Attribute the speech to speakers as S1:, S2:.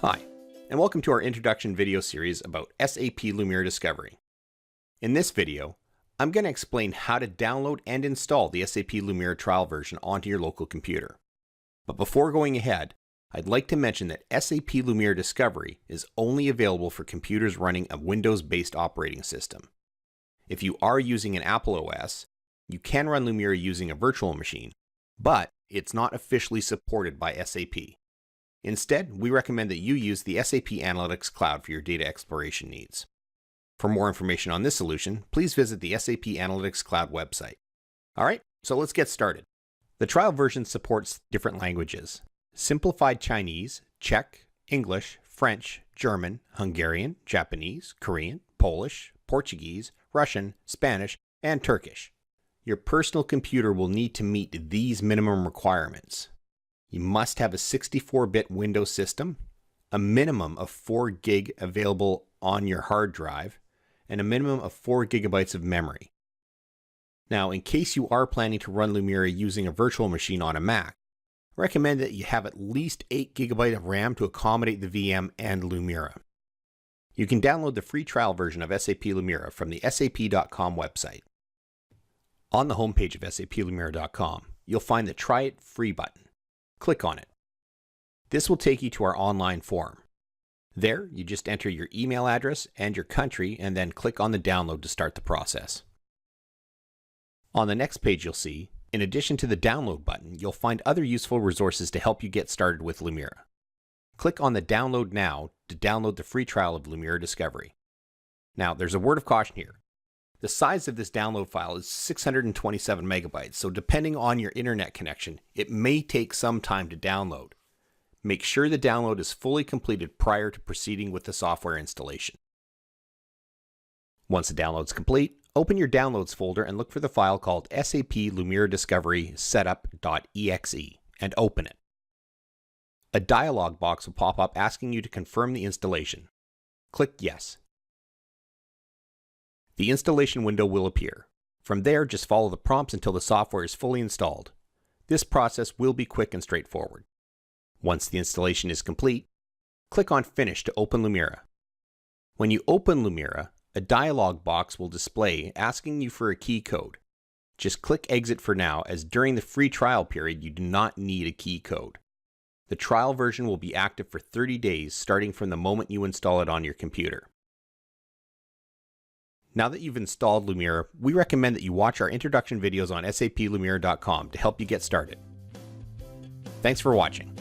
S1: Hi, and welcome to our introduction video series about SAP Lumira Discovery. In this video, I'm going to explain how to download and install the SAP Lumira trial version onto your local computer. But before going ahead, I'd like to mention that SAP Lumira Discovery is only available for computers running a Windows-based operating system. If you are using an Apple OS, you can run Lumira using a virtual machine, but it's not officially supported by SAP. Instead, we recommend that you use the SAP Analytics Cloud for your data exploration needs. For more information on this solution, please visit the SAP Analytics Cloud website. Alright, so let's get started. The trial version supports different languages: Simplified Chinese, Czech, English, French, German, Hungarian, Japanese, Korean, Polish, Portuguese, Russian, Spanish, and Turkish. Your personal computer will need to meet these minimum requirements. You must have a 64-bit Windows system, a minimum of 4 GB available on your hard drive, and a minimum of 4 GB of memory. Now, in case you are planning to run Lumira using a virtual machine on a Mac, I recommend that you have at least 8 GB of RAM to accommodate the VM and Lumira. You can download the free trial version of SAP Lumira from the sap.com website. On the homepage of saplumira.com, you'll find the Try It Free button. Click on it. This will take you to our online form. There, you just enter your email address and your country and then click on the download to start the process. On the next page you'll see, in addition to the download button, you'll find other useful resources to help you get started with Lumira. Click on the Download Now to download the free trial of Lumira Discovery. Now, there's a word of caution here. The size of this download file is 627 megabytes, so depending on your internet connection, it may take some time to download. Make sure the download is fully completed prior to proceeding with the software installation. Once the download is complete, open your Downloads folder and look for the file called SAP Lumira Discovery Setup.exe and open it. A dialog box will pop up asking you to confirm the installation. Click Yes. The installation window will appear. From there, just follow the prompts until the software is fully installed. This process will be quick and straightforward. Once the installation is complete, click on Finish to open Lumira. When you open Lumira, a dialog box will display asking you for a key code. Just click Exit for now, as during the free trial period you do not need a key code. The trial version will be active for 30 days starting from the moment you install it on your computer. Now that you've installed Lumira, we recommend that you watch our introduction videos on saplumira.com to help you get started. Thanks for watching.